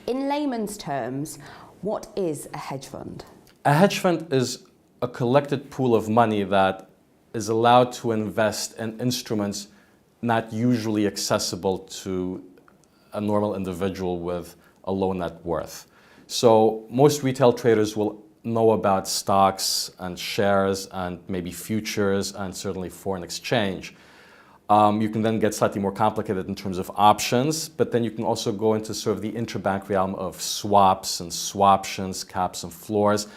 In layman's terms, what is a hedge fund? A hedge fund is a collected pool of money that is allowed to invest in instruments not usually accessible to a normal individual with a low net worth. So most retail traders will know about stocks and shares and maybe futures and certainly foreign exchange. You can then get slightly more complicated in terms of options, but then you can also go into sort of the interbank realm of swaps and swaptions, caps and floors,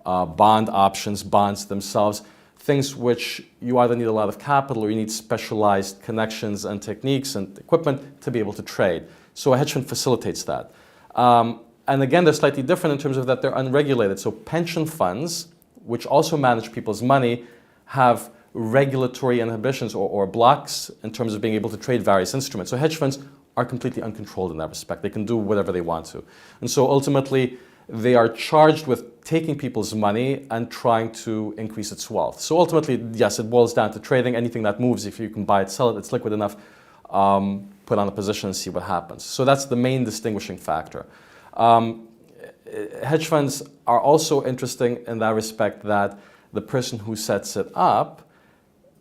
bond options, bonds themselves, things which you either need a lot of capital or you need specialized connections and techniques and equipment to be able to trade. So a hedge fund facilitates that. And again, they're slightly different in terms of that they're unregulated. So pension funds, which also manage people's money, have regulatory inhibitions or blocks in terms of being able to trade various instruments. So hedge funds are completely uncontrolled in that respect. They can do whatever they want to. And so ultimately, they are charged with taking people's money and trying to increase its wealth. So ultimately, yes, it boils down to trading. Anything that moves, if you can buy it, sell it, it's liquid enough, put on a position and see what happens. So that's the main distinguishing factor. Hedge funds are also interesting in that respect that the person who sets it up,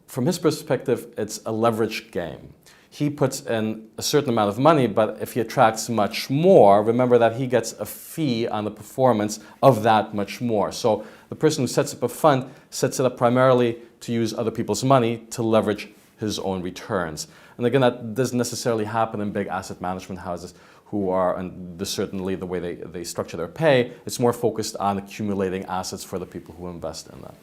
from his perspective, it's a leverage game. He puts in a certain amount of money, but if he attracts much more, remember that he gets a fee on the performance of that much more. So the person who sets up a fund sets it up primarily to use other people's money to leverage his own returns. And again, that doesn't necessarily happen in big asset management houses who are, and certainly the way they structure their pay, it's more focused on accumulating assets for the people who invest in them.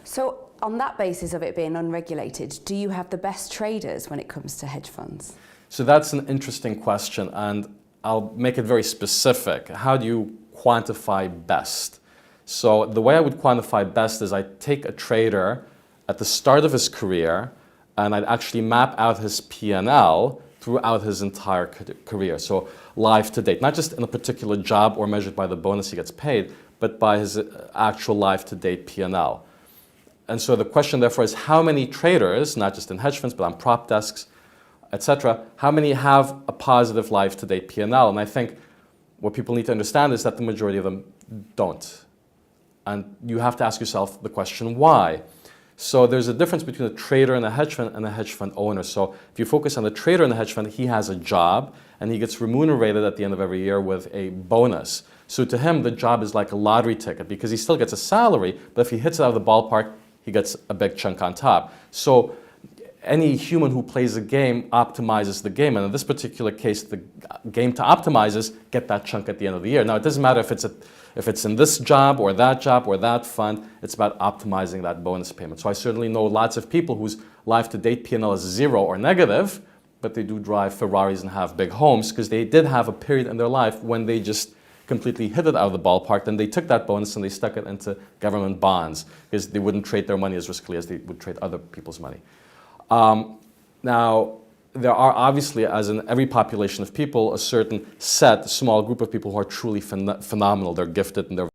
So on that basis of it being unregulated, do you have the best traders when it comes to hedge funds? So that's an interesting question, and I'll make it very specific. How do you quantify best? So the way I would quantify best is I take a trader at the start of his career and I'd actually map out his P&L throughout his entire career. So life to date, not just in a particular job or measured by the bonus he gets paid, but by his actual life to date P&L. And so the question therefore is how many traders, not just in hedge funds, but on prop desks, etc., how many have a positive life to date P&L? And I think what people need to understand is that the majority of them don't. And you have to ask yourself the question, why? So there's a difference between a trader and a hedge fund owner. So if you focus on the trader in the hedge fund, he has a job and he gets remunerated at the end of every year with a bonus. So to him, the job is like a lottery ticket because he still gets a salary, but if he hits it out of the ballpark, he gets a big chunk on top. So any human who plays a game optimizes the game. And in this particular case, the game to optimize is get that chunk at the end of the year. Now, it doesn't matter if it's in this job or that fund, it's about optimizing that bonus payment. So I certainly know lots of people whose life-to-date P&L is 0 or negative, but they do drive Ferraris and have big homes because they did have a period in their life when they just completely hit it out of the ballpark. Then they took that bonus and they stuck it into government bonds because they wouldn't trade their money as riskily as they would trade other people's money. Now, there are obviously, as in every population of people, a certain small group of people who are truly phenomenal. They're gifted and they're